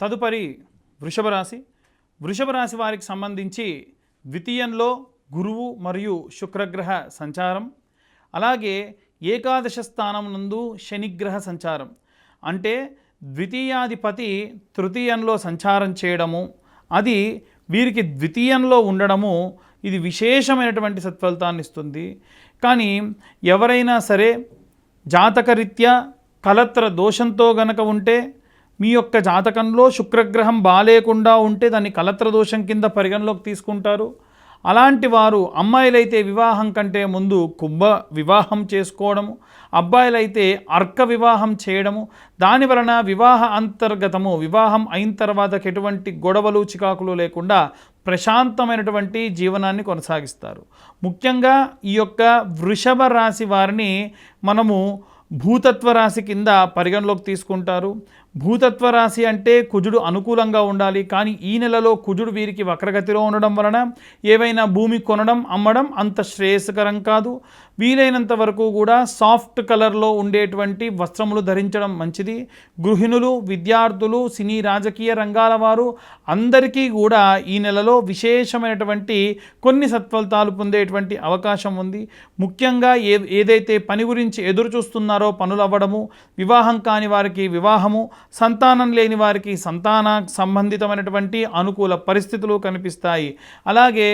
తదుపరి వృషభ రాశి. వృషభ రాశి వారికి సంబంధించి ద్వితీయంలో గురువు మరియు శుక్రగ్రహ సంచారం, అలాగే ఏకాదశ స్థానం నందు శనిగ్రహ సంచారం. అంటే ద్వితీయాధిపతి తృతీయంలో సంచారం చేయడము, అది వీరికి ద్వితీయంలో ఉండడము, ఇది విశేషమైనటువంటి సత్ఫలితాన్ని ఇస్తుంది. కానీ ఎవరైనా సరే జాతకరీత్యా కలత్ర దోషంతో గనక ఉంటే, మీ యొక్క జాతకంలో శుక్రగ్రహం బాలేకుండా ఉంటే దాన్ని కలత్ర దోషం కింద పరిగణలోకి తీసుకుంటారు. అలాంటి వారు అమ్మాయిలైతే వివాహం కంటే ముందు కుంభ వివాహం చేసుకోవడము, అబ్బాయిలైతే అర్క వివాహం చేయడము, దాని వలన వివాహం అయిన తర్వాత ఎటువంటి గొడవలు చికాకులు లేకుండా ప్రశాంతమైనటువంటి జీవనాన్ని కొనసాగిస్తారు. ముఖ్యంగా ఈ యొక్క వృషభ రాశి వారిని మనము భూతత్వ రాశి కింద పరిగణలోకి తీసుకుంటారు. భూతత్వ రాశి అంటే కుజుడు అనుకూలంగా ఉండాలి. కానీ ఈ నెలలో కుజుడు వీరికి వక్రగతిలో ఉండడం వలన ఏవైనా భూమి కొనడం అమ్మడం అంత శ్రేయస్కరం కాదు. వీలైనంత వరకు కూడా సాఫ్ట్ కలర్లో ఉండేటువంటి వస్త్రములు ధరించడం మంచిది. గృహిణులు, విద్యార్థులు, సినీ రాజకీయ రంగాల వారు అందరికీ కూడా ఈ నెలలో విశేషమైనటువంటి కొన్ని సత్ఫలితాలు పొందేటువంటి అవకాశం ఉంది. ముఖ్యంగా ఏదైతే పని గురించి ఎదురు చూస్తున్నారో పనులు అవ్వడము, వివాహం కాని వారికి వివాహము, సంతానం లేని వారికి సంతాన సంబంధితమైనటువంటి అనుకూల పరిస్థితులు కనిపిస్తాయి. అలాగే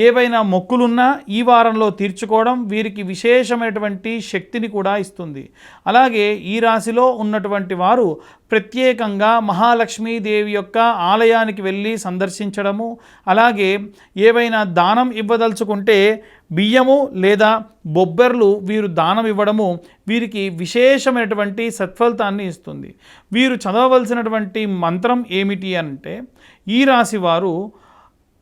ఏవైనా మొక్కులున్నా ఈ వారంలో తీర్చుకోవడం వీరికి విశేషమైనటువంటి శక్తిని కూడా ఇస్తుంది. అలాగే ఈ రాశిలో ఉన్నటువంటి వారు ప్రత్యేకంగా మహాలక్ష్మీదేవి యొక్క ఆలయానికి వెళ్ళి సందర్శించడము, అలాగే ఏవైనా దానం ఇవ్వదలుచుకుంటే బియ్యము లేదా బొబ్బెర్లు వీరు దానం ఇవ్వడము వీరికి విశేషమైనటువంటి సత్ఫలితాన్ని ఇస్తుంది. వీరు చదవవలసినటువంటి మంత్రం ఏమిటి అంటే, ఈ రాశి వారు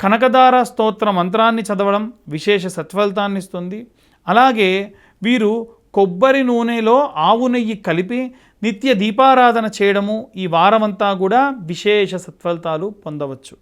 కనకదార స్తోత్ర మంత్రాన్ని చదవడం విశేష సత్ఫలితాన్ని ఇస్తుంది. అలాగే వీరు కొబ్బరి నూనెలో ఆవు నెయ్యి కలిపి నిత్య దీపారాధన చేయడము ఈ వారమంతా కూడా విశేష సత్ఫలితాలు పొందవచ్చు.